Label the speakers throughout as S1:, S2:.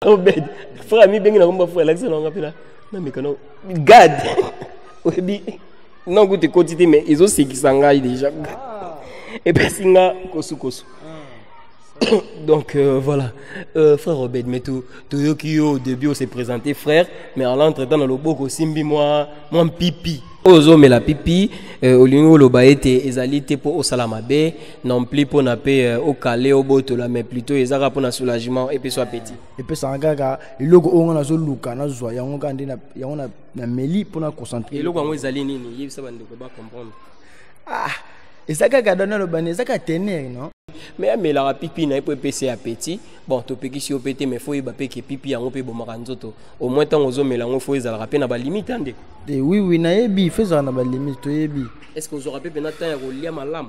S1: Obed, frère ami bengi na komba frère l'accent nga pela. Na mais kana garde. Obi non goûte quantité mais ils ont sékisanga déjà. Et puis singa kosu. Donc voilà, frère Obed, mais tout yoki au début on s'est présenté frère, mais en l'entretemps dans le boko simbi moi pipi. Ozo mais la pipi au lingo lo baete ezalité pour au salamabe non plus pour na pe au calé au boto là mais plutôt ezaka pour na soulagement et puis soit petit.
S2: Et puis ça ngaka iloko onga na zo luka na zo yango kandi na meli pour na concentrer.
S1: Iloko ngo ezali nini yibi ça bande ko ba comprendre.
S2: Ah, ezaka ka dona lo bane ezaka tener non.
S1: Mais la pipi na peut PC à petit. Bon, to peki si au pété mais faut y baper que pipi en peut bon maranzoto. Au moins tant aux hommes mélange faut ils rappeler na ba limite ande.
S2: Oui na yebi faisant na ba limite to yebi.
S1: Est-ce que vous aurez pas na temps ya kolia malam?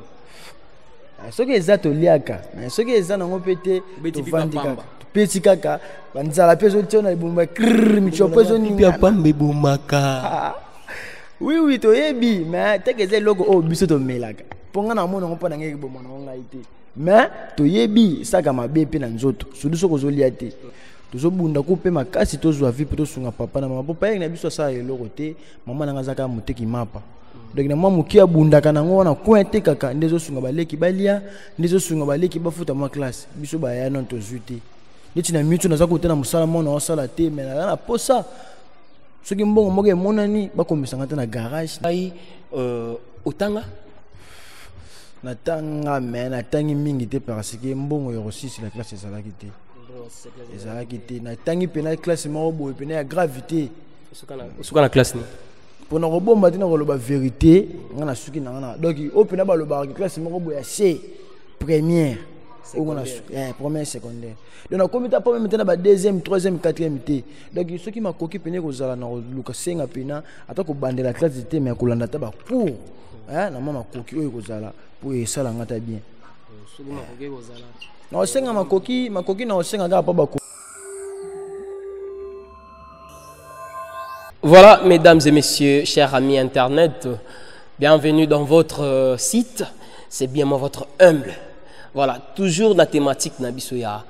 S2: Ce que eza to liaka, mais ce que eza na ngo pété to vandika. Petit kaka, banzala peso tiona ibumba krrr micho peso ni
S1: pia pambe bumaka.
S2: Oui to yebi, mais te que ze logo o biso to melaka. Ponga na mona ngo pa na ngeki bomona ngo ngaite. Mais to yebi saka mabe pe na nzoto sudu soko zolia te tozo bunda ko pe makasi to zwa vi pe to sunga papa na mama papa yeng na biso sa eloko te mama na ngazaka muteki mapa donc na mama mukia bunda kana ngo na kointe kaka ndezo sunga baleki balia ndezo sunga baleki bafuta ma classe biso ba ya non to zuti niti na mitu na zako te na musala mona osala te mais na posa soki mbongo moke monani bakomisa ngata na garage
S1: ai otanga
S2: natanga mais natangi mingi te parce que mbongo yo 6 la classe ezalaki te ezalaki te natangi pena classe moko boye pena ya gravité
S1: suka na classe ni
S2: pour na robomba te na koloba vérité ngana suki na ngana donc o pena ba loba classe moko boye C première ou ngana première secondaire donc na komita pas même na ba deuxième troisième quatrième te donc ceux qui makoki pena ko zala na luka senga pena ata ko bandela classe te mais ko landa ta ba pour na mama koki oyo ko zala pour esala ngata bien. Na osenga makoki na osenga ga pa bako.
S1: Voilà, mesdames et messieurs, chers amis internet, bienvenue dans votre site. C'est bien moi votre humble. Voilà, toujours la thématique Nabisoya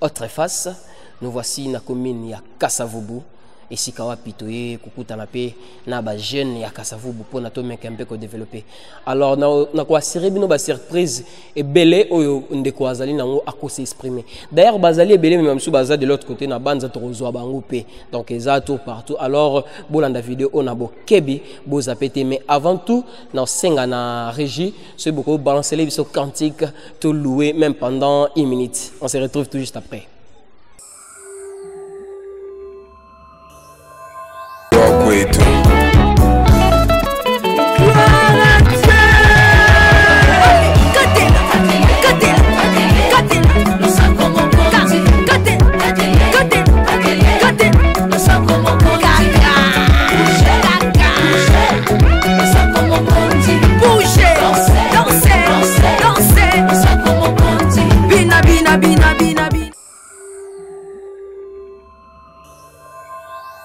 S1: autre face. Nous voici na commune ya Kasavubu. Et si kawa pitoye kukuta na pe na ba jeune ya Kasavubu pour na to meka un peu ko développer. Alors na ko assurer bino ba surprise et belé oyo ndeko azali nango ako s'exprimer. D'ailleurs bazali belé même sous baza de l'autre côté na banza to zo bango pe. Donc eza tout partout. Alors bolanda vidéo on a bo kebi bo zapete mais avant tout na senga na régie c'est beaucoup balancer les biso cantique to louer même pendant 1 minute. On se retrouve tout juste après.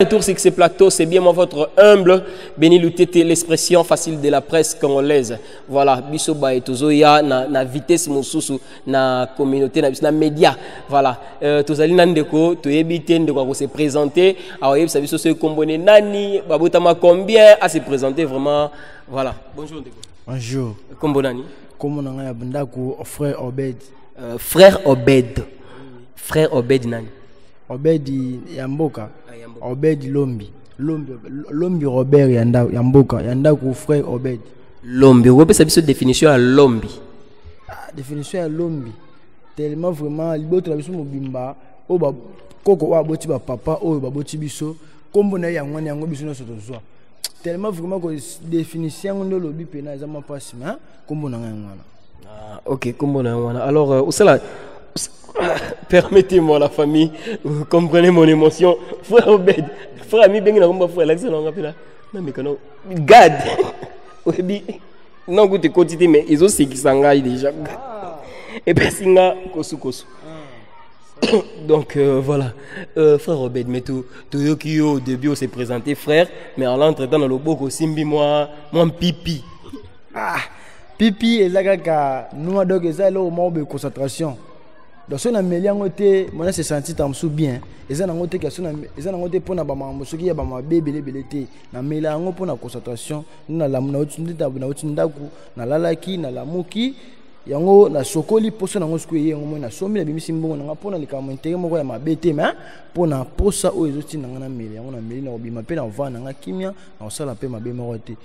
S1: Retour sur ce plateau, c'est bien moi votre humble Béni Loutete, l'expression facile de la presse congolaise. Voilà, biso ba etozoya na vitesse mususu na communauté na média. Voilà, tozali nandeko to yebite ndeko ko se présenter, alors yebisa biso se kombone nani, babotama combien à se présenter vraiment. Voilà. Bonjour ndeko.
S2: Bonjour.
S1: Kombo nani?
S2: Kombo nanga ya bandako frère Obed.
S1: Frère Obed. Frère Obed nani?
S2: Obed Yamboka. Obed Lombi Robert Yamboka Yandaku frère Obed
S1: Lombi. Vous pouvez savoir définition à Lombi.
S2: Définition à Lombi tellement vraiment liboto la biso mobimba o ba koko wa boti ba papa o ba boti biso kombo na yango yango biso no soto zwa tellement vraiment ko définition ndo lobi pena za mapasi ma kombo na ngwana.
S1: OK, kombo na ngwana. Alors usala permettez-moi la famille, vous comprenez mon émotion. Frère Obed, frère ami bengi na komba frère l'accent nga pela. Na mais kana garde. Obi non goûte quantité mais ils ont sékisanga déjà. Et puis singa kosu. Donc voilà, frère Obed, mais tout yoki au début on s'est présenté frère, mais en l'entretemps dans le boko simbi moi pipi.
S2: Pipi ezaka ka nous donc ezalo mo be concentration. donc so na meli yango te mona se sentir tamsu bien eza nango te question eza nango te pona ba mambo soki ya ba mabebele bele te na meli yango pona concentration na lamu na utindaku na lalaki na lamuki yango na sokoli poso nango siku yengo mo na somi na bimisi mbongo nanga pona likamo intere moko ya mabete mais pona posa o ezoti nanga na meli yango na meli na obima pe na vana nanga kimia na osala pe mabe moko te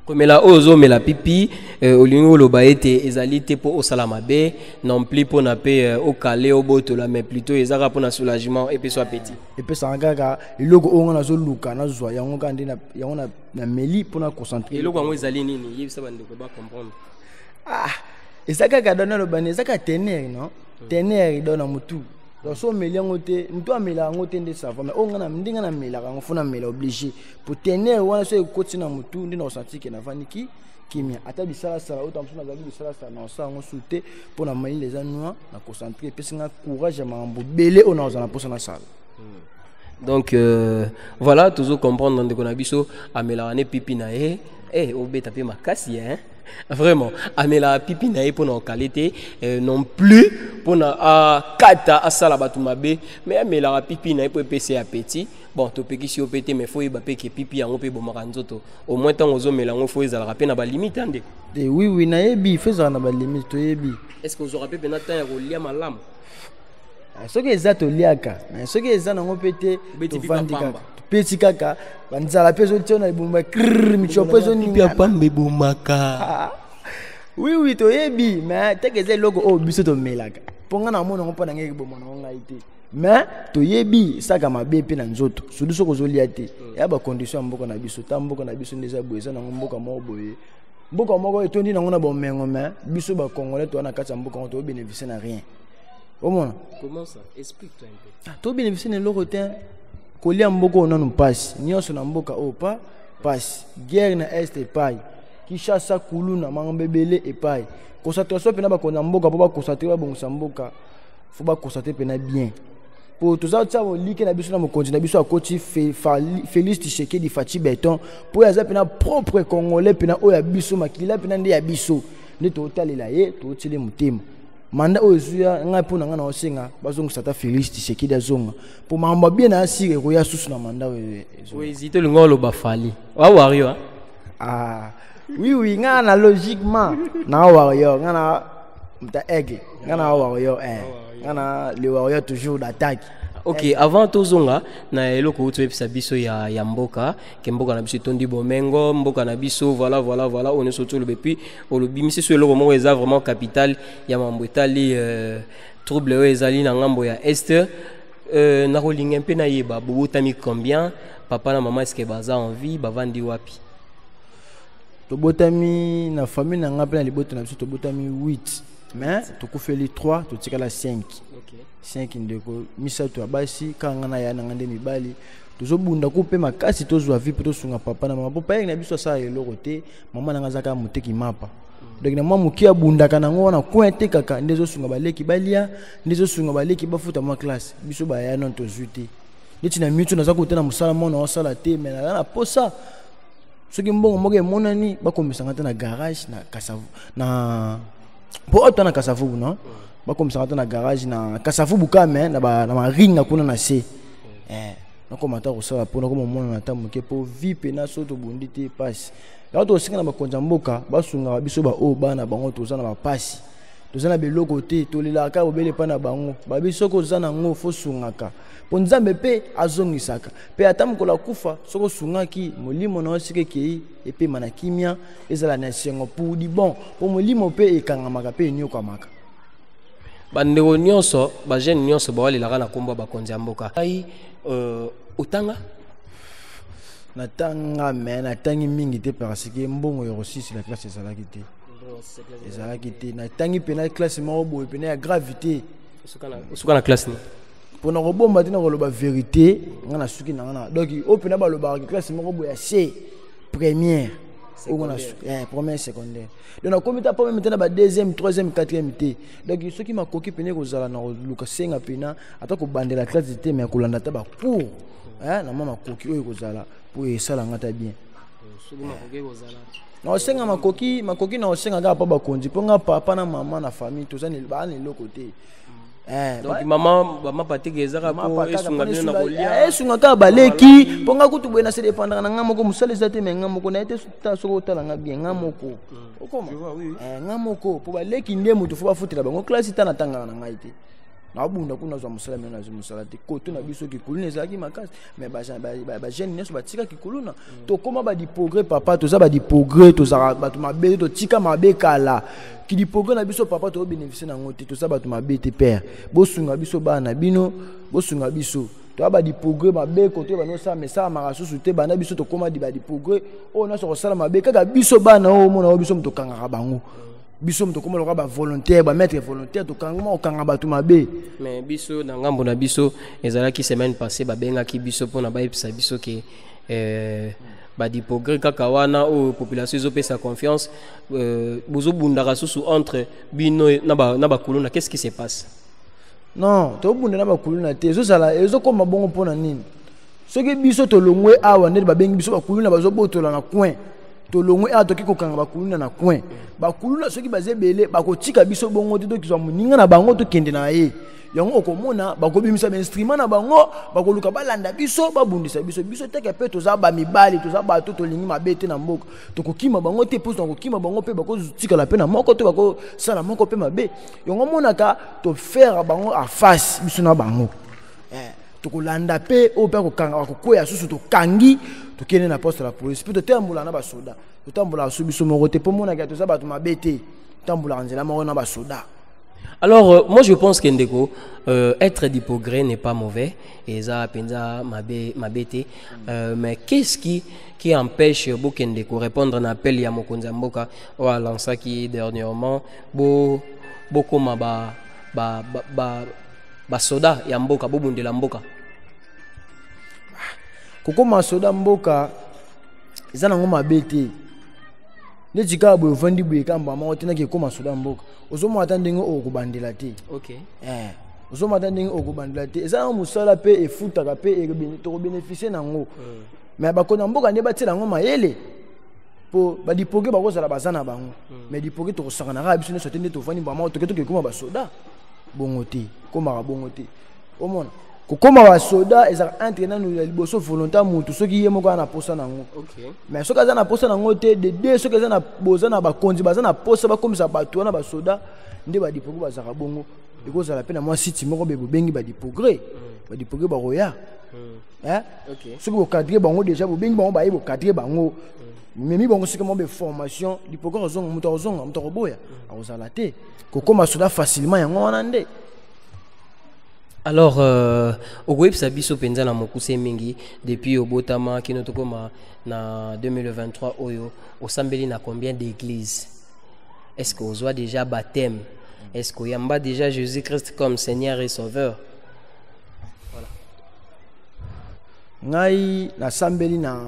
S1: komela ozo mela pipi olingo loba ete ezali te po osala mabe non plus po na pe au calé au botola mais plutôt ezaka po na soulagement et puis soit petit
S2: et puis ça ngaka iloko onga na zo luka na zwa yango kandi na yango na meli po na concentrer
S1: iloko yango ezali nini yebisa bande ko ba comprendre
S2: ezaka kadona lo bane ezaka tener non tener dona mutu donc so meli yango te mutu amela yango te nde sava mais onga na ndinga na mela yango fona mela obligé pour tener wana so ekoti na mutu ndina osenti ke na vaniki kimia ata bisala sala autant so na zali bisala sala na sa ngo souté pour na meli les anois na concentrer pe singa courage ya mambo belé ona ozana posa na sala.
S1: Donc voilà toujours comprendre ndeko na biso amela ne pipi na obeta pe makasi hein. Vraiment, amela pipi na pour na qualité non plus pour na kata asala batumabe mais amela pipi na pour PC à petit bon to peki si opété mais faut yeba pe ke pipi yango pe bomaka nzoto au moins tant ozo mela ngo faut ezala pe na ba limite ande
S2: oui na yebi faisant na ba limite to yebi
S1: est-ce que ozo pe na temps ya kolia malamu
S2: soki eza toliaka mais soki eza nango pete tovandika peti kaka banzala pe ezoti na libumba michopo ezoni
S1: ya pambe bomaka
S2: oui toyebi mais teke eza eloko oyo biso tomelaka mpo nga na mona ngo mpo na ngeki bomona ngo ngai te mais toyebi saka mabe mpe na nzoto sudu soko ozolia te ya bacondition ya mboka na biso ta mboka na biso nde eza boye eza nango mboka moko boye mboka moko etondi nango na bomengo mais biso bacongolais toa na kati ya mboka ngo tobénéficie na rien.
S1: Comment ça? Explique-toi un peu.
S2: To bénéficier de l'autre kolia mboko na passe nyonso na mboka o pa passe guerre na est et pai Kinshasa kulu na mangobebele et pai concentration pena ba kona mboka po ba concentrer ba bongo mboka faut ba concentrer pena bien pour tout ça ça like na biso na mokonzi na biso akoti Félix Tshisekedi Fachi Beton pour ya pena propre congolais pena o ya biso makila pena ndi ya biso ne to talela ye to tile mutema manda ozuya ngai pona ngana osenga bazongo sata Félix Tshisekedi azonga pour mamba bien na asire ko ya susu na manda
S1: we hésiter le ngolo bafali wa wario
S2: oui ngana logiquement na wario ngana mta ege ngana wario ngana le wario toujours d'attaque.
S1: Ok, avant tozonga na eloko utu episa biso ya mboka ke mboka na biso tondi bomengo mboka na biso voilà on est surtout le puis olobi misi so eloko moko eza vraiment capital ya mambo etali trouble o ezali na ngambo ya est na kolinga mpe na yeba bobotami combien papa na maman est-ce que baza en vie bavandi wapi
S2: tobotami na famille na nga mpe na liboto na biso tobotami 8 mais tokufeli 3 totikala 5. OK 5 ndeko misato ya basi kanga na ya ngande mibali tozobunda kupe makasi tozwa vi pe tosunga papa na mama papa yenga biso sa eloko te mama nanga zaka muteki mapa donc na mama mukia bunda kana ngo na kwente kaka ndezo sunga baleki balia ndezo sunga baleki bafuta ma classe biso ba ya non tozuti niti na mitu na zako tena musala mona osala te mais na posa soki mbongo moke monani bakomisanga te na garage na kasavu na po auto na kasavu non bakomisanga na garage na kasavu bukame na ma ring na kuna na se nakomata kosala mpona komomona na ntango moke mpo vi pena so tobundi te pasi yango tosinga na bakonzi ya mboka basungaka biso baoyo bana bango toza na bapasi toza na biloko te tolelaka obele mpa na bango babi soki oza nango fosungaka mpo nzambe mpe azongisaka mpe ata mokolo akufa soki osungaki molimo na yo sika ekei epema na kimia ezala na esengo pudi bon mpo molimo mpe ekangamaka mpe eniokamaka
S1: bandeko nyonso bajeune nyonso bawalelaka na kombo bakonzi ya mboka ai otanga
S2: natanga me natangi mingi te parce que mbongo ya kosisi la classe ezalaki te natangi pena classe moko boye pena ya gravité
S1: osuka na classe ni
S2: mpona kobomba te na koloba vérité nga na suki na nga na donc oyo pena balobaka classe moko boye ya c première première secondaire donc nakomi ta po meme te na ba deuxième troisième quatrième te donc soki makoki pene kozala na koluka senga pena ata kobandela classe te mais kolanda ta bacours na mama makoki oyo kozala po esala nga ta bien na osenga makoki na osenga kaka mpo bakonzi mpo nga papa na mama na famille toza baa na eloko te
S1: Donc maman patique ezaka ko esunga bino na kolia.
S2: Esunga ka baleki ponga kutu bwena se dépendre na ngamoko musale zate me ngamoko na ete ta soko tala nga bien ngamoko. Okoma. Ngamoko po baleki ndie mutu fo bafutela bango classe tana tanga na ngaite. Na bunda kuna zo musala me na zo musala te ko to na biso ki kuluna ezaki makasi mais ba jeune neso batika ki kuluna to koma ba di progrès papa to za ba di progrès to za ba to mabe to tika mabe kala ki di progrès na biso papa to bénéficier na ngote to za ba to mabe te père bo sunga biso bana bino bo sunga biso to ba di progrès mabe ko to ba no sa mais ça mara susu te bana biso to koma di ba di progrès o na so ko sala mabe kaka biso bana o mona o biso mto kanga bango biso mto koma loka ba volontaire ba maître volontaire to kanga o kanga ba to mabe
S1: mais biso na ngambo na biso ezalaki semaine passée ba benga ki biso pona ba episa biso ke ba di progrès kaka wana o population ezopesa confiance bozo bundaka susu entre bino na ba kuluna qu'est-ce qui se passe?
S2: Non to bunda na ba kuluna te zo sala ezo koma bongo pona nini soki biso to longwe awa ndeli ba bengi biso ba kuluna bazo botola na coin to longwe a to ki kokanga ba kuluna na coin ba kuluna soki bazebele bakotika biso bongo te to kizwa muninga na bango to kende na ye yango okomona bakobimisa ba instrument na bango bakoluka balanda biso babundisa biso teke pe toza ba mibali toza ba to lingi mabete na mboka to kokima bango te pousse na kokima bango pe bakozutika la pe na moko to bako sala moko pe mabe yango monaka to faire bango a face biso na bango to kolanda pe o pe kokanga bakokoya susu to kangi to kene na poste la police pe to tambola na ba soda to tambola su biso moko te po monaka toza ba to mabete tambola nzela moko na ba soda.
S1: Alors, moi je pense qu'Endeko, être d'hypocrite n'est pas mauvais, et ça, penza mabete. Mais qu'est-ce qui empêche Bokendeko répondre à un appel ya Mokonza Mboka ou à lancer qui dernièrement beaucoup ba soda ya Mboka bobunde la Mboka.
S2: Koko ma soda Mboka, izana ngoma mabete. Ne jika bo vandi bo ekamba ma otina ke koma soda Mboka. Ozomo atandenge okubandela te.
S1: OK.
S2: Ozomo atandenge okubandela te. Eza musala pe efutaka pe to bénéficier nango. Mais bakona Mboka ne batela ngo mayele. Po ba dipoke bakozala bazana bango. Mais dipoke to kosanga na biso ne sotende to vandi ba ma to ke koma ba soda. Bongo te. Koma bongo te. Omona. Kokoma ba soda eza entraîner nous liboso volontaire mutu soki yemo kwa na posa nango.
S1: OK.
S2: Mais soki za na posa nango te de deux soki za na bozana ba konzi bazana posa ba komisa bato na ba soda nde ba dipogo bazaka bongo because la pena moi site moko be bengi ba dipogo ba roya.
S1: OK.
S2: Soki ko cadrer bango déjà bo bengi bango ba yebo cadrer bango. Memi bango soki mo be formation dipogo zongo muto boya azala te. Kokoma soda facilement yango wana nde.
S1: Alors, au web sabiso penza na mokuse mingi depuis au Botama qui notre comme na 2023 oyo au sambeli na combien d'églises? Est-ce que vous avez déjà baptême? Est-ce qu'il y a déjà Jésus-Christ comme Seigneur et Sauveur? Voilà.
S2: Ngai na sambeli na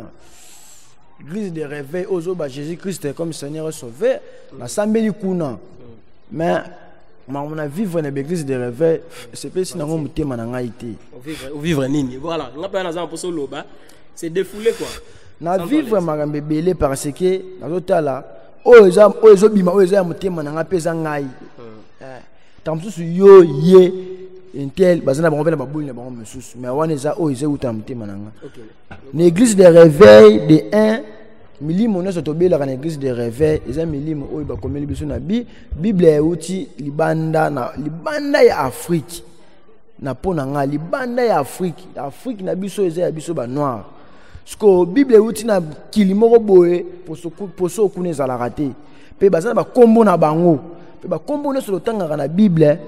S2: église de réveil ozo ba Jésus-Christ comme Seigneur et Sauveur na sambeli kuna. Mais on a vivre dans l'église de réveil, c'est pas si nous mutema na ngaité.
S1: Vivre nini? Voilà, on a pas na pour solo ba, c'est défoulé quoi.
S2: Na vivre magambe belé parce que na tala ozo bima ozo mutema na ngapeza ngai. Tamsusu yo ye intel bazana ba ngopela babuli na bango mesusu. Mais wana za ozo uta mutema na nga. OK. L'église de réveil de 1 milimo neso tobela kana église de réveil eza milimo oyo ba komeli biso na Bible euti libanda ya Afrique na pona nga libanda ya Afrique na biso eza ya biso ba noir sko Bible euti na kilimoko boye poso kuna ezala raté pe bazana ba kombo na bango pe ba kombo neso lotanga na Bible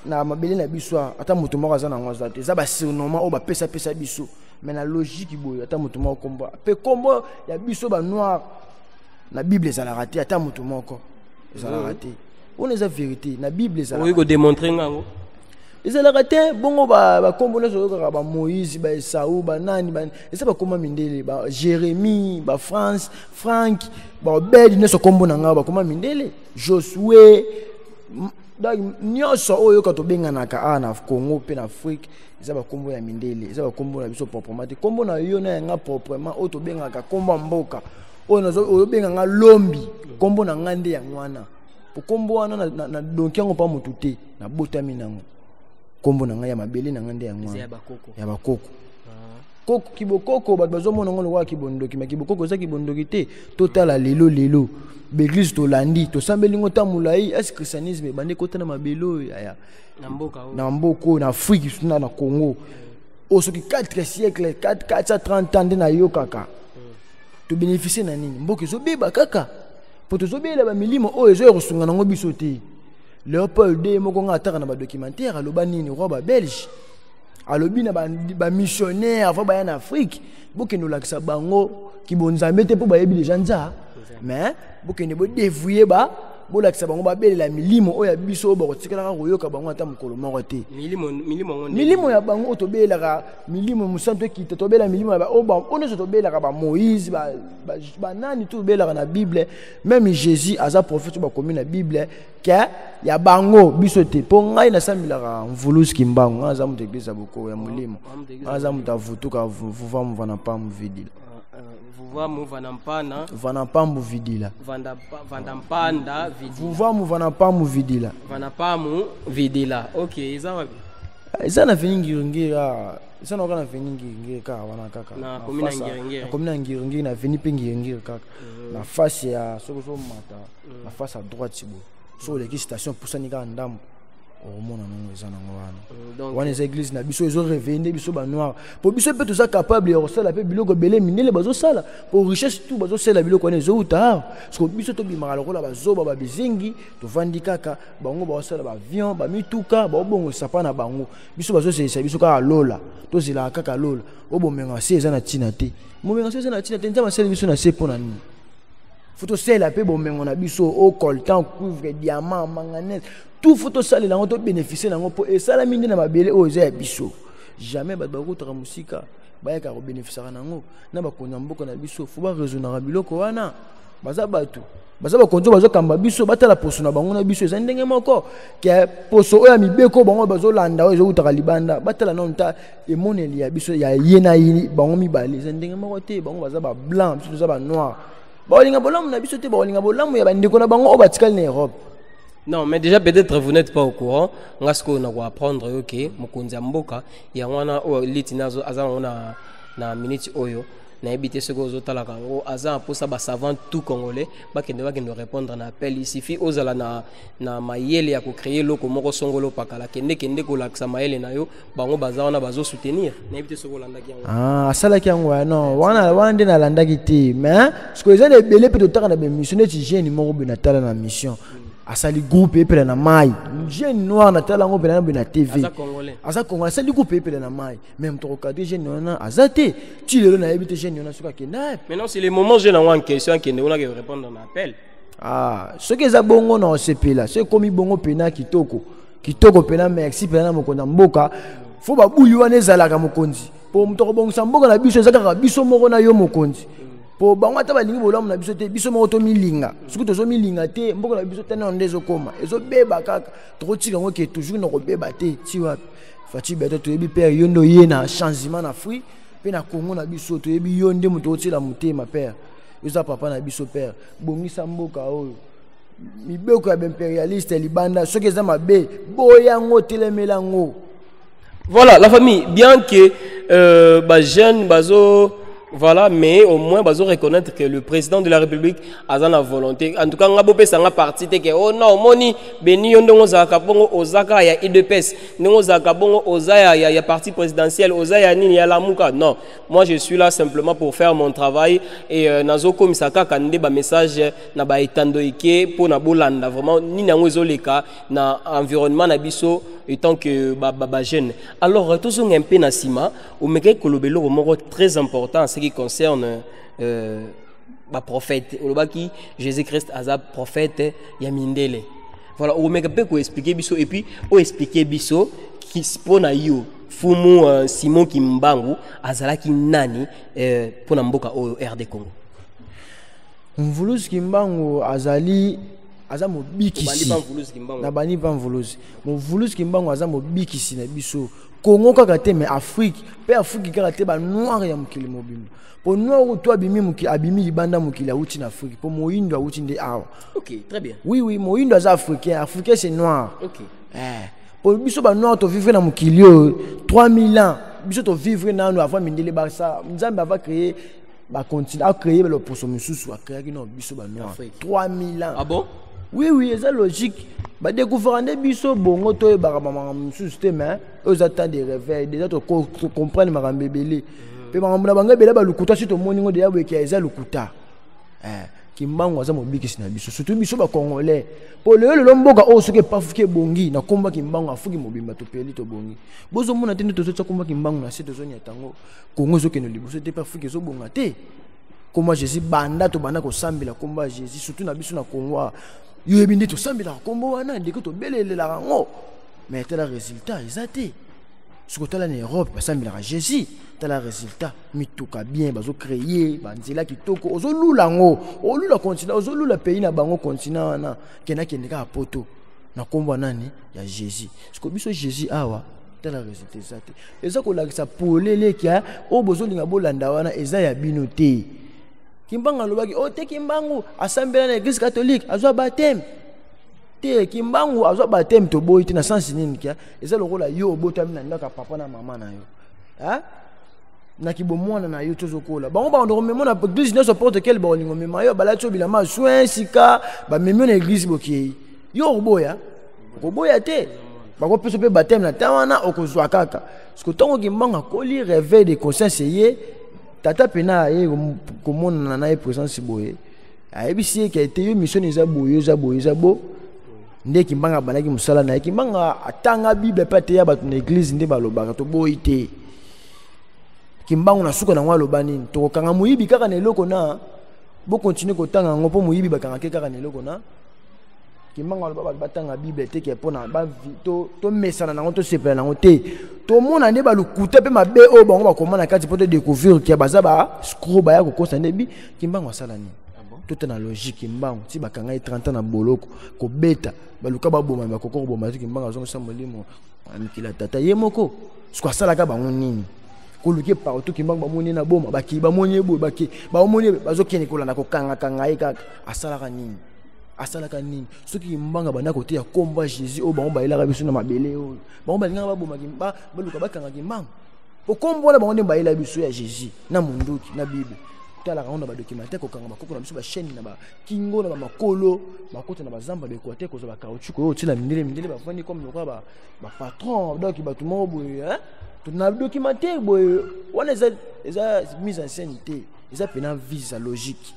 S2: na mabele na biso ata moto moko azana ngo azate eza ba surnommant o ba pesa biso. Mais la logique boy ata mutu moko kombo pe kombo ya biso ba noir na Bible ça la raté ata mutu moko ça la raté on est la vérité na Bible ça
S1: oui ko démontrer ngango
S2: ça la raté bongo ba kombo na zo ba Moïse ba Esaü ba nani ba ça ba koma mindele ba Jérémie ba Frank ba Obed ne so kombo na nga ba koma mindele Josué donc nyonso oyo ka to benganaka ana Congo pe na Afrique eza ba kombo ya mindele eza ba kombo na biso proprement te kombo na yo na nga proprement o to bengaka kombo mboka o na zo o benganga lombi kombo na ngande ya ngwana po kombo wana na donki yango pa mutu te na botami nango kombo na ngai ya mabele na ngande ya ngwa ya bakoko koko kibokoko bato bazomona ngo lokwa kibondoki ma kibokoko za kibondoki te totala lelo beglise to landi to sambeli ngota mulai as christianisme bande kota na mabelo ya na mboko na Afrique na Congo osoki 4 siècle 430 ans na yo kaka to bénéficier na nini mboka zo beba kaka poto zo bela ba milimo o ezo yosunga nango biso te Léopold de moko nga ataka na ba documentaire aloba nini roi ba belge alobi na ba missionnaire fa ba en Afrique bokendo lakisa bango kibonzambe te po ba yebi les gens mais bokende bo dévouer ba bo lakisa bango ba belela milimo oya biso ba kotikala ka koyoka bango ata mukolo moko te milimo ya bango to belaka milimo musanto kita to bela milimo ya ba o ba ono to belaka ba Moïse ba nani to belaka na Bible même Jésus aza prophète ba komi na Bible ke ya bango biso te po ngai na sambilaka mvulusi kimbango aza mutu église boko ya mulimo aza mutu avutuka vuva mvana pa mvidila Vanampambu vidila.
S1: Vandampanda vidila.
S2: Vuvamu vanampambu vidila.
S1: Vanampambu vidila. Ok, iza wapi?
S2: Iza na fini ngiringira. Iza na wakana fini ngiringira kaka wana kaka.
S1: Na komina ngiringira.
S2: Na komina ngiringira na fini pe ngiringira kaka. Na face ya soko mata. Na face à droite sibo. So les station pour ça nika ndamu. O mona nango eza nango wana wana eza église na biso ezo revende biso ba noir po biso pe toza capable ya kosala pe biloko belé minele bazo sala po richesse tout bazo sala biloko wana ezo uta parce que biso to bimaka lokola bazoba ba bizingi to vandi kaka bango ba sala ba avion ba mituka ba bongo sapa na bango biso bazo sesa biso ka lola to zila kaka lola obomenga se eza na tina te momenga se eza na tina te nzama sala biso na se pona nini photo sela pe bomengo na biso au coltan cuivre diamant manganèse tout photo sala lango to bénéficier lango po e sala minde na mabele o eza ya biso jamais ba bakotaka musika ba ka ko bénéficier nango na ba konya mboko na biso fo ba raisonner biloko wana baza batu baza ba konzo bazo kamba biso batala poso na bango na biso eza ndenge moko ke poso oya mibeko bango bazo landa o ezo utaka libanda batala nonta emoneli ya biso ya yena yini bango mibale eza ndenge moko te bango baza ba blanc biso baza ba noir ba linga bolamu na biso te ba linga bolamu ya bandeko na bango o batikali na Europe.
S1: Non, mais déjà peut-être vous n'êtes pas au courant. On va apprendre ok, mokonzi mboka ya wana o litinazo azana na minute oyo na habité ce que zotala kango azana pour ça ba savant tout congolais ba kende répondre na appel il suffit ozala na mayele ya ko créer loko moko songolo pakala kende ko laksa mayele na yo bango bazana bazo soutenir na habité ce ko landaki yango
S2: asala ki yango non wana wande na landaki te mais ce que les belé peut totaka na be mission ti jeune moko be na tala na mission asali groupe epela na mai jeune noir na tala ngo pela na TV asa congolais asali groupe epela na mai même to cadre jeune noir azate ti lelo na ebite jeune noir suka kenda
S1: maintenant c'est le moment jeune en question qui ne on a répondre na appel
S2: ce que za bongo na sepela c'est comme bongo pena kitoko pena merci pena mokonda mboka fo ba buli wana ezalaka mokonzi po mutoko bongo sa mboka na biso ezaka biso moko na yo mokonzi po bango ata balingi bolamu na biso te biso moko to milinga soki tozo milinga te mboko na biso tena ndezo koma ezo beba kaka tokotika ngo ke toujours na ko beba te ti wapi fati beto to yebi père yondo ye na changement na fruit pe na Congo na biso to yebi yonde muto otila mutema père yoza papa na biso père bongisa mboka oyo mibeko ya impérialiste libanda soki eza mabe boya ngo telemela ngo.
S1: Voilà la famille bien que ba jeune bazo voilà, mais au moins, ils reconnaître que le président de la République a la volonté. En tout cas, on a beau ça parti que oh non, moni beni yondo zaka bongo ozaka ya IDPS, ngo zaka bongo ozaya ya parti présidentiel, ozaya nini ya lamuka. Non, moi je suis là simplement pour faire mon travail et nazoko misaka kande ba message na ba etando ike pour na bolanda vraiment ni nango zoleka na environnement na biso étant que ba jeune. Alors tous on un peu na sima, ou meke kolobelo moko très important ce qui concerne prophète olobaki Jésus-Christ azab prophète ya mindele. Voilà, on m'a peu expliquer biso et puis on expliquer biso qui spona yo fumu Simon Kimbangu azalaki nani pona mboka o RD Congo.
S2: Mvuluzi Kimbangu azali aza mobikisi na bani pa mvuluzi Kimbangu aza mobikisi na biso Congo kaka te mais Afrique pe Afrique kaka te ba noir ya mukili mobimba po noir to abimi libanda mukili auti na Afrique po moyindo auti nde awa.
S1: OK, très bien.
S2: Oui moyindo aza africain c'est noir.
S1: OK.
S2: Pour biso ba noir to vivre na mukilio 3000 ans. Biso to vivre na no avant mindele ba ça. Nzambe va créer ba continuer à créer le pour son mususu a créer no biso ba noir 3000 ans.
S1: Ah bon?
S2: Oui oui, c'est logique. Ba découvrir biso bongo to ba mama mususu te mais aux attentes des réveils déjà to comprendre ma rambebele. Pe ba mama banga bela ba lukuta si to moningo de ya bo ki eza lukuta. Kimbangu aza mobikisi na biso surtout biso ba congolais po le lomboka o soke pafuke bongi na komba kimbangu afuki mobimba to peli to bongi bozo mona tende to so komba kimbangu na seto zonya tango kongo zo keno liboso te pafuke zo bonga te komba Jésus banda to banda ko sambela komba Jésus surtout na biso na Kongo yo ebindi to sambela kombo wana ndeko to belelela rango mais tel résultat ezate ce que tu as en Europe ça me la Jésus tu as le résultat mituka bien bazo créer banzela kitoko ozo lulango o lula continent ozo lula pays na bango continent wana kena kendeka poto na kombo nani ya Jésus ce que biso Jésus awa tu as le résultat ezate eza ko lakisa polele kia o bozo linga bolanda wana eza ya bino te kimbanga lobaki o te kimbangu asambela na église catholique azwa baptême te kimbangu azwa baptême to boyi te na sens nini kia eza lokola yo obotami na ndaka papa na mama na yo na kibomwana na yo tozokola bango ba ndoko memo na église ne supporte quel ba olingo mema yo bala tso bilama soin sika ba memo na église bokiei yo oboya te bako peso pe baptême na tawana okozwa kaka parce que tongo kimbanga koli réveil de conscience ye tata pena ye komona na ye présence boye ayebisi ke te yo mission eza bo nde kimbanga banaki musala na kimbanga atanga bible pate ya batu na église nde balobaka to boite kimbangu na suka na ngwa lobani to kanga muyibi kaka na eloko na bo continuer ko tanga ngopo muyibi bakanga ke kaka na eloko na kimbanga loba batanga bible te ke pona ba to mesana na ngoto sepela na ngote to mona nde balukuta pe mabe o bango bakomana kati poto découvrir ke baza ba screw ba ya ko kosa ndebi kimbangu asala ni tout na logique kimbangu ti bakanga 30 ans na boloko ko beta baluka baboma bakoko boma ti kimbangu zongo sa molimo amikila tata yemoko siko asala ka bango nini koluke partout kimbangu bamoni na boma baki bamoni ebo baki bamoni bazokeni kolanda ko kanga eka asala nini soki kimbanga bana kote ya komba Jésus o bango baila biso na mabele o bango balinga baboma kimba baluka bakanga kimbangu po kombo na bango nde baila biso ya Jésus na munduki na Bible tala raona ba documentaire ko kanga bakoko na biso ba chaîne na ba kingo na ba makolo bakota na bazamba be ko te ko za ba caoutchouc ko tila mindele ba fani comme le ba patron donc ba tout mo boye tout na documentaire boye wana eza mise en scène té eza pena vise logique.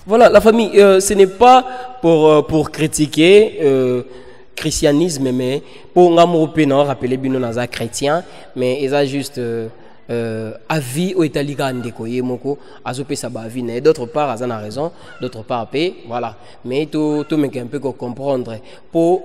S1: Voilà, la famille, ce n'est pas pour critiquer christianisme, mais pour nous rappeler bien nous sommes chrétiens, mais ils ont juste avis au Italika ndeko yemoko azope sa ba vie d'autre part azan a raison, d'autre part pe voilà, mais tout mec un peu comprendre pour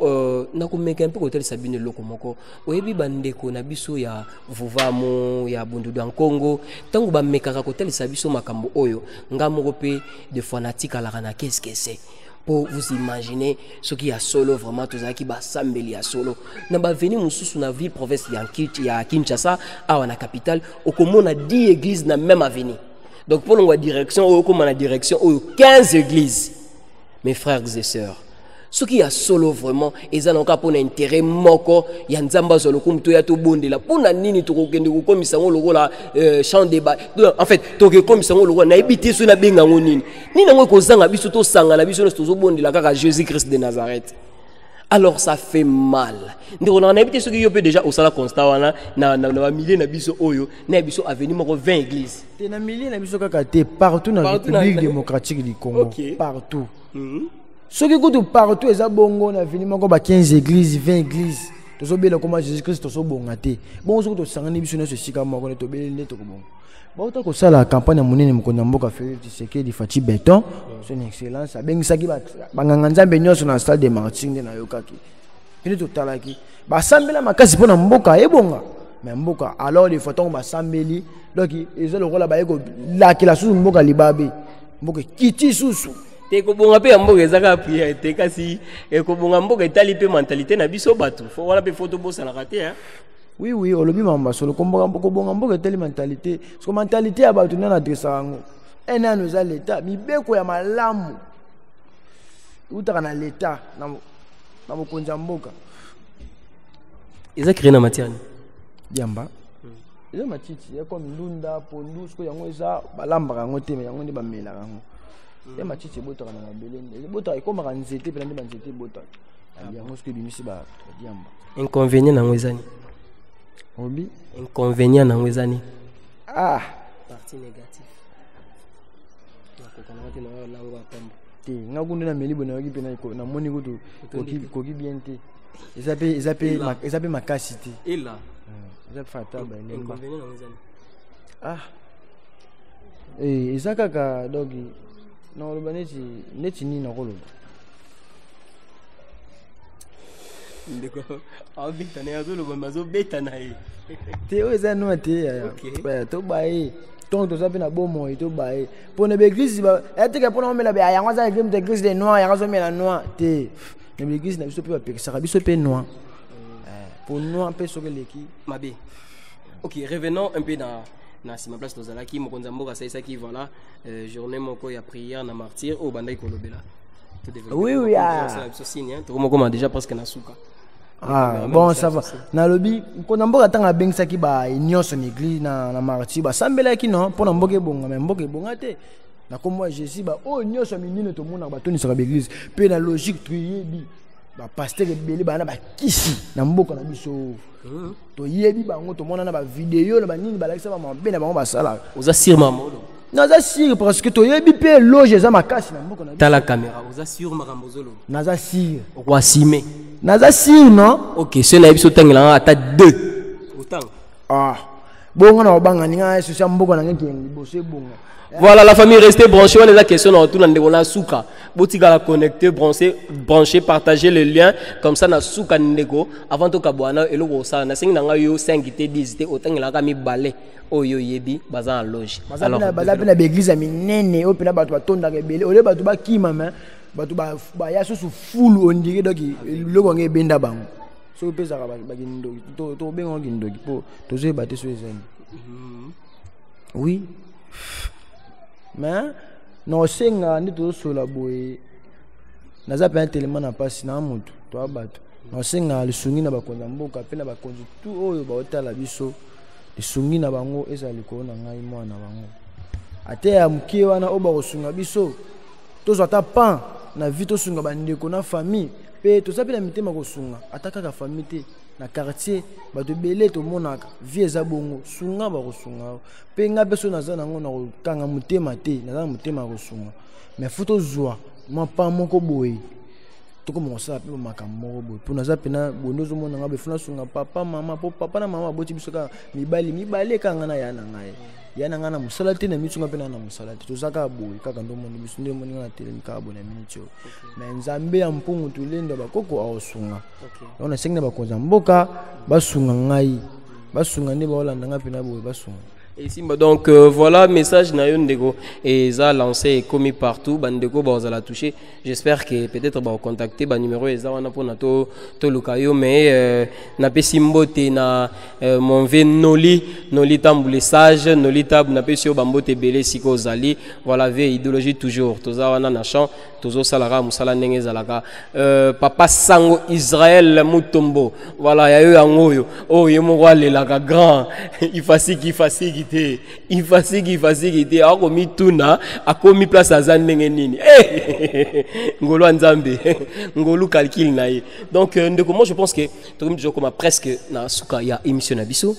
S1: na ko mec un peu hôtel sabine loko moko oyebi bandeko na biso ya vuvamo ya bundudu en Congo tango ba mekaka hôtel sabiso makambo oyo ngamoko pe de fanatique ala kana qu'est-ce que c'est pour vous imaginer ce qui a solo vraiment tous qui ba sambeli ya solo na ba veni mususu na ville province ya Kinshasa à la capitale au comment a 10 églises na même avenue donc pour la direction au comment la direction 15 églises mes frères et sœurs ce qui a solo vraiment ils ont pour intérêt moko ya nzamba zolo kumto ya to bondela pona nini to kokende ko komisa ngolo la champ débat en fait to ke komisa ngolo na ebité so na benga ngonini nini ngo ko zanga biso to sanga na biso to zo bondela kaka Jésus Christ de Nazareth. Alors ça fait mal. Ndiko na ebité so ki yo peut déjà au sala constat wana na milliers na biso oyo na biso avenue moko 20 églises
S2: te na milliers na biso kaka te partout na République démocratique du Congo partout. Ce qui est partout, ils ont bongo na vini moko ba 15 églises, 20 églises. Tozo bela comme Jésus Christ tozo bongate. Bon so to sangani biso na so sika moko na to bela ndeto ko bongo. Ba to ko sala campagne monene mkonda mboka Félix Tshisekedi Fati Béton, son excellence abengisaki ba nganga nzambe nyonso na stade de Martyrs na yokaki. Pene to talaki. Ba sambela makasi pona mboka ebonga. Mais mboka alors les photos ba sambeli donc ils ont le rôle ba yeko la ki la susu mboka libabe. Mboka kiti susu.
S1: Te ko bonga pe mboka ezaka prière te kasi e ko bonga mboka etali pe mentalité na biso bato fo wala pe photo bossa la raté hein.
S2: Oui olobi mamba solo ko bonga mboka etali mentalité parce que mentalité ya bato na adressa ngo ena nous a l'état mibeko ya malamu utaka na l'état na mokonza mboka
S1: Ils ont créé dans matière.
S2: Diamba. Ils ont matiti. Ya comme ndunda, pondu, ce que yango eza balamba yango te mais yango ndi ba mela yango. Ya matiti bota na belende. Bota ikoma ka nzete pe ndi ba nzete bota. Yango ce que bimisi ba diamba.
S1: Inconvénient na ngwezani.
S2: Obi.
S1: Inconvénient na ngwezani.
S2: Ah.
S1: Partie négative. Na lango apamba.
S2: Te ngakunde na meli bona ki pena ko na moni kutu koki bien te. Ezape makasi te.
S1: Et là.
S2: Ezape fata ba lemba.
S1: Inconvénient na ngwezani.
S2: Ah. Ezakaka dogi. Na loba neti ni na koloba.
S1: Ndeko. Ah beta na yazo loba mazo beta na ye.
S2: Te o eza no te ya. Ba to ba e. Ton to sape na bomo e to ba e. Pona be église ba eteke pona omela be yango za église de noir yango zo mela noir te. Na be église na biso pe ba pekisa biso pe noir. Pour noir pe sokeleki.
S1: Mabe. OK, revenons un peu dans si ma place tozalaki mokonza mboka saisa ki voilà journée moko ya prière na martyr au bandai kolobela.
S2: Oui oui ah.
S1: Ça signe hein. Toko moko déjà presque na suka.
S2: Ah bon ça va. Na lobi konza mboka tanga bengsaki ba nyonso na église na martyr ba sambelaki non pona mboka ebonga mais mboka ebonga te. Na comme moi Jésus ba o nyonso minine to mona ba toni saka église pe na logique tuyebi ba pasteur ebele ba na ba kisi na mboka na biso. To yebi bango to mona na ba vidéo na ba nini ba lakisa ba mabe na bango ba sala.
S1: Oza sirma modo.
S2: Naza sir parce que to yebi pe loge za makasi na mboka na biso.
S1: Ta la caméra, oza sur makambozolo.
S2: Naza sir.
S1: Roi Simé.
S2: Naza sir non?
S1: OK, ce na biso tangela ata 2. Autant.
S2: Ah. Bongo na obanga ninga social mboka na ngeki liboso bongo.
S1: Voilà, la famille, restez branchée. On a des questions dans tout le monde. On a souka. Boutiga la connecter, brancher, partager le lien. Comme ça, na souka ndeko. Avant tout kabouana, et le rosa. Na sing nanga yo 5 ité 10 ité. Autant il a kami balé. Oh yo yebi, bazan loge. Alors,
S2: bazan na l'église ami nene. O pena batu batonda rebelle. Ole batu ba kima men. Batu ba yaso su full on dirait donc le konge benda bango. So pesa ka ba gindo. To bengo gindo po. To ze baté so ezani. Oui. Mais non senga ndi to sola boy naza pe tellement na pasi na mutu to abatu non senga le sungi na bakonza mboka pe na bakonzi tout oyo ba otala biso le sungi na bango ezali ko na ngai mwana bango ate ya mkie wana oba kosunga biso to zata pan na vie to sunga bandeko na famille pe to sape na mitema kosunga ataka ka famille te na quartier bato belé to monaka vie eza bongo sunga ba kosunga pe nga beso naza nango na kanga mutema te naza mutema kosunga mais photo zwa ma pa moko boy to ko monsa pe makambo boy po naza pena bondozo mona nga be funa sunga papa mama po papa na mama boti bisoka mibali kanga na yana ngai yana ngana musala te na mitsunga pena na musala te to zaka boy kaka ndo moni biso nde moni na tele mikabo na minitio mais nzambe ya mpungu tulenda bakoko aosunga on a senga bakonza mboka basunga ngai basunga nde baolanda nga pena boy basunga.
S1: Et ici, donc voilà, message na yondego et ça lancé commis partout, bandeko ba la toucher. J'espère que peut-être ba contacter ba numéro eza wana pour na to lukayo mais na pesimbote na mon ve noli tamboule sage noli tab na pesio bambote belé siko zali voilà ve idéologie toujours toza wana na champ tozo salara musala ndenge zalaka papa sango Israël Mutombo voilà ya yo yangoyo oh yemo wale la grand il fasiki akomi tuna akomi place azandenge nini ngolo nzambe ngolo calcul na ye donc ndeko moi je pense que tokomi toujours comme presque na suka ya émission na biso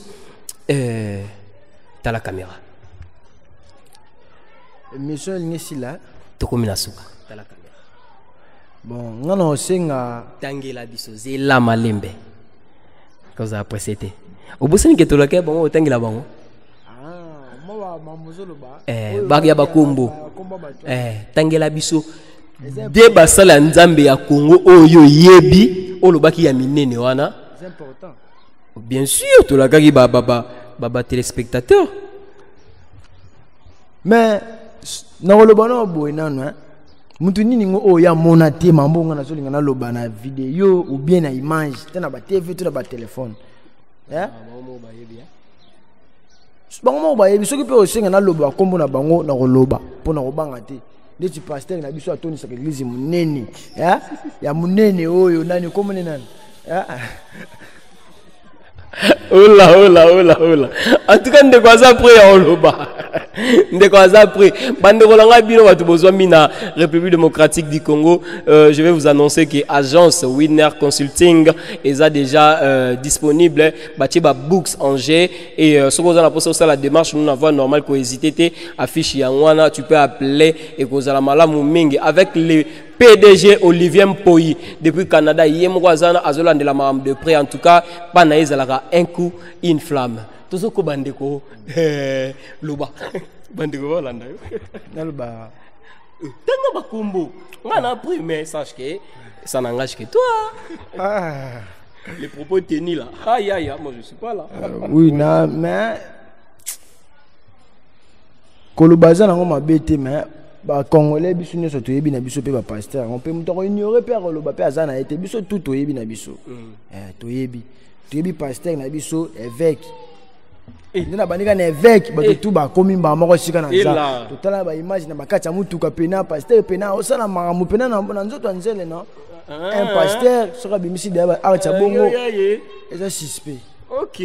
S1: ta la caméra
S2: émission ngesi la
S1: tokomi na suka ta la caméra
S2: bon ngana osenga
S1: tangela biso zela malembe cause après c'était obosani ke tolaka bango tangela bango bagia bakombo tangela biso de basala nzambe ya Congo oyo yebi olobaki ya minene wana
S2: c'est important
S1: bien sûr tolakaki baba téléspectateurs
S2: mais na oloba na boy nanu mutu nini ngo o ya mona te mambonga na solinga na loba na vidéo ou bien na image tena ba TV to na ba téléphone bango ba yebi soki pe osenga na loba kombo na bango na koloba po na kobanga te ndeti pasteur na biso atoni sa église munene ya munene oyo nani komone nani
S1: Oula, oula, oula, oula. En tout cas, ndeko aza après oloba. Ndeko aza après. Bandeko langa bino watu bozwa mina République démocratique du Congo. Je vais vous annoncer que agence Winner Consulting est déjà disponible. Batiba Books Angers et ce qu'on a posé ça la démarche nous n'avons normal qu'on hésiter affiche yangwana tu peux appeler et qu'on a la malamu mingi avec les PDG Olivier Mpoyi depuis Canada yemwazana azola de la madame de près en tout cas pas naïs un coup une flamme tout ce que bandeko loba bandeko Hollande
S2: naloba
S1: tanga bakombo on a pris mais sache que ça n'engage que toi les propos tenus là aïe aïe moi je suis pas là
S2: oui na mais kolobaza nango mabete mais ba congolais biso nyoso toyebi na biso pe ba pasteur on peut muto ignorer pe koloba pe azana été biso tout toyebi na biso toyebi pasteur na biso évêque ndina bandika na évêque ba tout ba komi ba moko sika na za totala ba image na bakati ya mutuka pena pasteur pena osala mamu pena na nzoto anzele no un pasteur sera bimisi de ba acha bongo eza suspect
S1: OK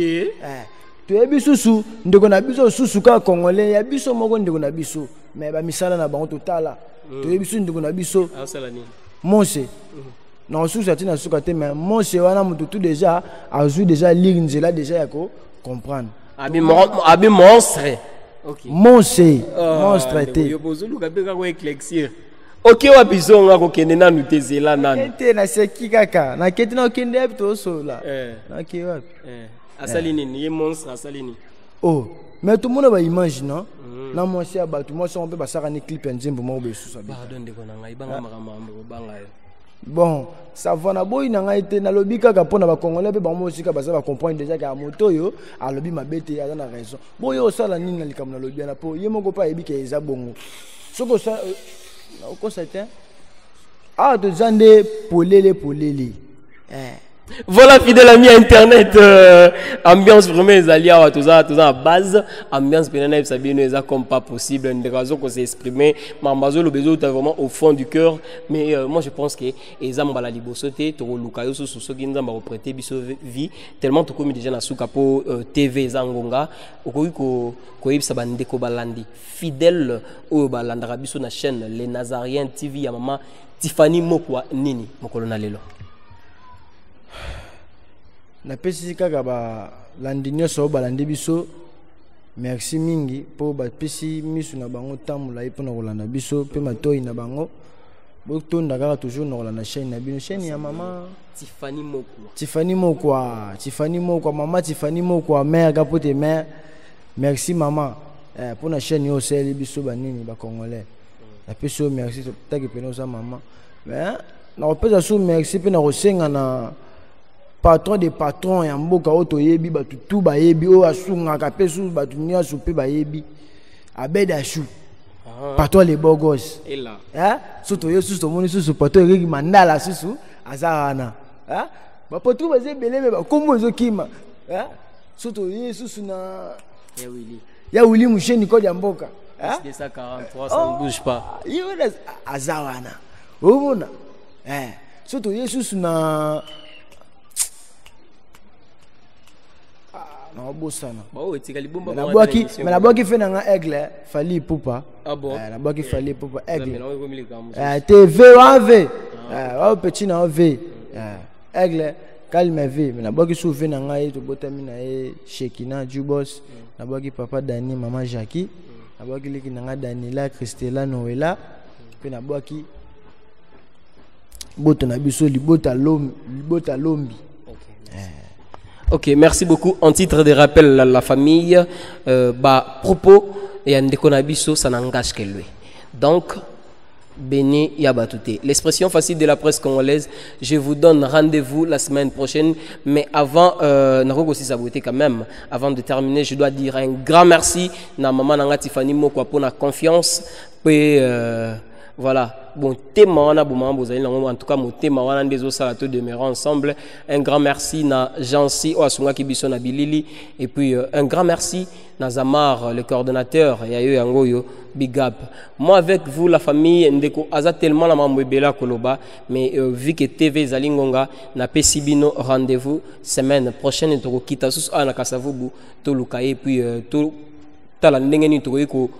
S2: toyebi susu ndeko na biso susu ka congolais ya biso moko ndeko na biso mais ba misala na bango totala toyebi susu ndeko na biso
S1: asala nini
S2: Mose na susu atina suka te mais Mose wana mutu tout déjà azu déjà lire nzela déjà ya ko comprendre
S1: abi monstre OK
S2: Mose monstre te
S1: yo bozulu ka beka ko éclaircir OK wa bizonga ko kende na nutezela nani
S2: te na seki kaka na kete na kende apto sola na ki wapi
S1: asalini ni monstre asalini
S2: oh mais tout le monde va imaginer na moi c'est abatu moi on peut passer un clip nzembo mo be susa
S1: pardon de kona ngai banga makambo banga yo
S2: bon ça va na boy na ngai te na lobi kaka pona ba congolais pe ba mo sika ba va comprendre déjà que moto yo a lobi mabete a na raison boy yo sala nini na likambo na lobi na po ye moko pa yebi ke eza bongo soko ça ko c'était ah de zande polele
S1: voilà fidèle ami internet ambiance vraiment ezali awa toza à base ambiance penana sabino eza comme pas possible ndekazo ko s'exprimer mambazo le besoin vraiment au fond du cœur mais moi je pense que eza mbala liboso te to luka yo so soki nzamba ko prêter biso vie tellement to komi déjà na suka po TV eza ngonga okoki ko yebisa bandeko balandi fidèle oyo balandaka biso na chaîne les Nazariens TV ya mama Tiffany Mokwa nini mokolo na lelo
S2: na pesi kaka ba landi nyoso balandi biso merci mingi po ba pesi misu na bango tamula ipo na kolanda biso pe matoi na bango botonda kaka toujours na kolanda chaîne na bino chaîne ya mama Tiffany Mokwa mama Tiffany Mokwa mère kapote mère merci maman pour na chaîne yo seli biso banini ba congolais na pesi merci taki peno sa maman mais na opeza sou merci pe na kosenga na patron des patrons ya mboka oto yebi batu tout ba yebi o asunga ka pesu batu nya soupe ba yebi abeda chou patron les beaux gosses
S1: et là
S2: soto yesu to moni susu patron eki mandala susu azarana ba potu ba zebele ba kombo zo kima soto yesu na ya wili musheni ko ya mboka
S1: c'est ça 43 ça ne bouge pas
S2: yona azarana obona soto yesu na na bosana na boki fait na aigle fali pupa na boki fali pupa aigle TV AV wa petit na AV aigle calme V na boki souve na ngai to botami na e Shekina Jubos na boki papa Dani mama Jackie na boki liki na nga Daniela Christella Noela pe na boki boto na biso libota lombi.
S1: Ok, merci beaucoup. En titre de rappel à la famille, propos et Ndeko Nabiso, ça n'engage que lui. Donc, Béni Yabatouté. L'expression facile de la presse congolaise, je vous donne rendez-vous la semaine prochaine. Mais avant, Naroko aussi saboté quand même. Avant de terminer, je dois dire un grand merci à maman Nanga Tiffany Mokwa pour la confiance. Puis, Voilà, bon, thème en tout cas, mon thème en des osalato demeurant ensemble. Un grand merci na Jansi Oasunga Kibiso na Bilili. Et puis, un grand merci na Zamar, le coordonnateur, Yayo Yangoyo, Big Up. Moi, avec vous, la famille, Ndeko, Aza tellement la Mamouebela Koloba, mais vu que TV Zalingonga n'a pas Sibino, rendez-vous semaine prochaine, et Toko Kitasus, Anakasavubu, Tolukaye, puis tout Talandengeni Tokoiko.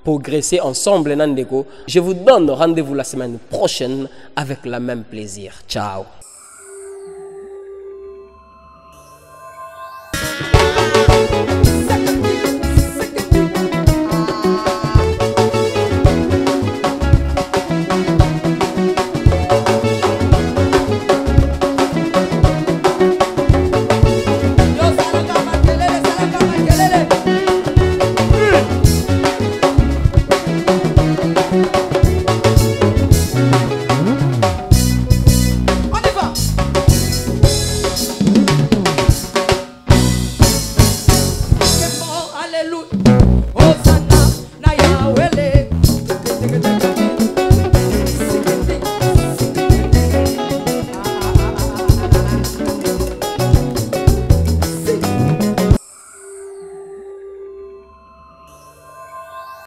S1: Progresser ensemble, Nandeko. Je vous donne rendez-vous la semaine prochaine avec le même plaisir. Ciao.